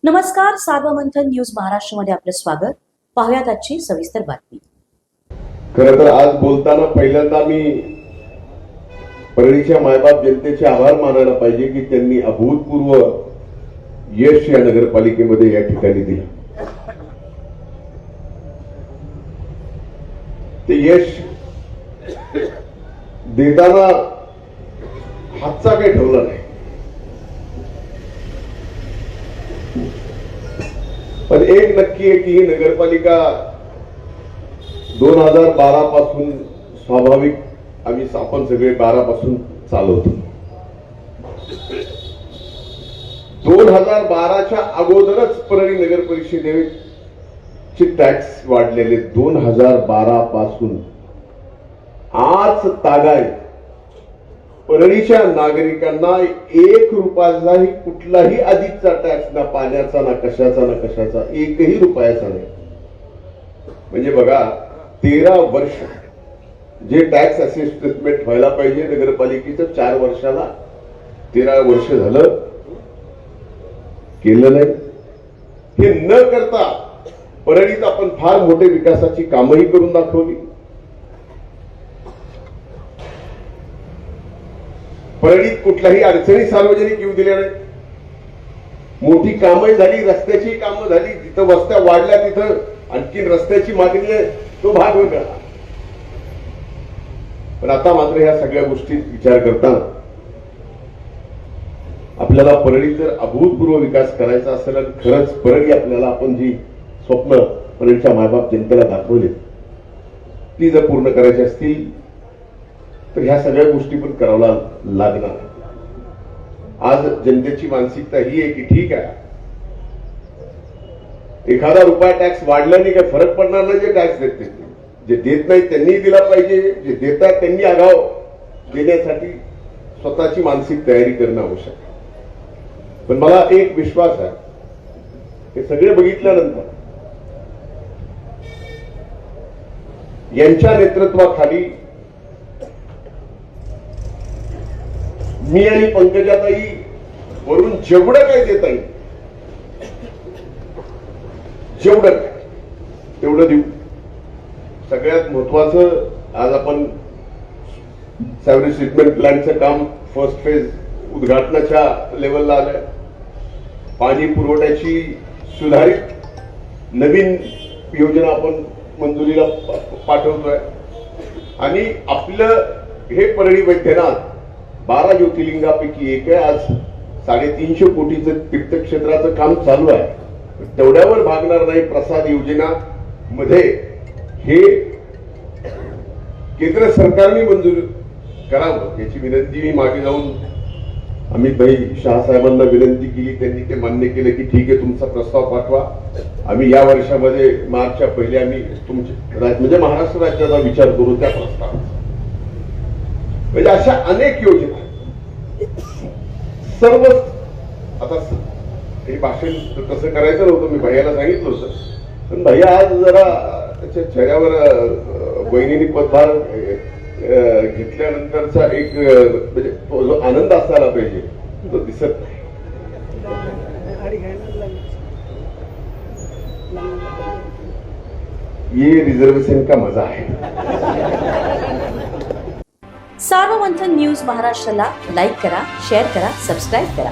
नमस्कार, सार्वमंथन न्यूज महाराष्ट्रमध्ये आपलं स्वागत. पाहुयात आजची सविस्तर बातमी. खरं तर आज बोलताना पहिल्यांदा मी परळीच्या मायबाप जनतेचे आभार मानायला पाहिजे की त्यांनी अभूतपूर्व यश या नगरपालिकेमध्ये या ठिकाणी दिलं. ते यश देताना हातचा काही ठेवला नाही, पण एक नक्की आहे की ही नगरपालिका 2012 पासून स्वाभाविक आपण सगळे 12 पासून चालवतो. 2012च्या अगोदरच परळी नगर परिषदेचे टॅक्स वाढलेले. 2012 पासून आज तागायत परळीच्या नागरिकांना 1 रुपयाचाही कुठलाही अधिकचा टॅक्स, ना पाण्याचा, ना कशाचा, एकही रुपयाचा नाही. म्हणजे बघा, 13 वर्ष जे टॅक्स असेसमेंट व्हायला पाहिजे नगरपालिकेचं 4 वर्षाला, 13 वर्ष झालं केलं नाही. हे न करता परळीत आपण फार मोठे विकासाची कामही करून दाखवली. परळीत कुठल्याही अडचणी सार्वजनिक येऊ दिल्या नाही. मोठी कामही झाली, रस्त्याची कामं झाली. जिथं वस्त्या वाढल्या तिथं आणखी रस्त्याची मागणी आहे, तो भाग वेगळा. पण आता मात्र ह्या सगळ्या गोष्टीत विचार करताना आपल्याला परळीत जर अभूतपूर्व विकास करायचा असेल आणि खरंच परळी आपल्याला आपण जी स्वप्न परळीच्या मायबाप जनतेला दाखवली ती जर पूर्ण करायची असतील तर ह्या सगळ्या गोष्टी पण कराव्या लागणार. आज जनतेची मानसिकता ही आहे की ठीक आहे, एखादा रुपया टॅक्स वाढला नाही काय फरक पडणार नाही. जे टॅक्स देते, जे देत नाही त्यांनी दिला पाहिजे, जे देतात त्यांनी आगाव देण्यासाठी स्वतःची मानसिक तयारी करणं आवश्यक आहे. पण मला एक विश्वास आहे, हे सगळे बघितल्यानंतर यांच्या नेतृत्वाखाली मी आणि पंकजाताई वरून जेवढं काय देता येईल जेवढं तेवढं देऊ. सगळ्यात महत्वाचं, आज आपण सॅवरेज ट्रीटमेंट प्लांटचं काम फर्स्ट फेज उद्घाटनाच्या लेवलला आलंय. पाणी पुरवठ्याची सुधारित नवीन योजना आपण मंजुरीला पाठवतोय. आणि आपलं हे परळी वैद्यनाथ 12 ज्योतिर्लिंगापैकी एक आहे. आज 350 कोटीचं तीर्थक्षेत्राचं काम चालू आहे. तेवढ्यावर भागणार नाही. प्रसाद योजना मध्ये हे केंद्र सरकारने मंजूर करावं याची विनंती मी मागे जाऊन अमित भाई शाह साहेबांना विनंती केली. त्यांनी ते मान्य केलं की ठीक आहे, तुमचा प्रस्ताव पाठवा. आम्ही या वर्षामध्ये मार्चच्या पहिले आम्ही म्हणजे महाराष्ट्र राज्याचा विचार करू त्या प्रस्तावाचा. म्हणजे अशा अनेक योजना सर्व. आता हे भाषण कसं करायचं नव्हतं, मी भैयाला सांगितलं होतं, पण भैया आज जरा त्याच्या चेहऱ्यावर बहिणीने पदभार घेतल्यानंतरचा एक म्हणजे तो जो आनंद असायला पाहिजे तो दिसत नाही. ये रिझर्वेशन का मजा आहे. सार्वमंथन न्यूज महाराष्ट्राला लाईक करा, शेअर करा, सबस्क्राईब करा.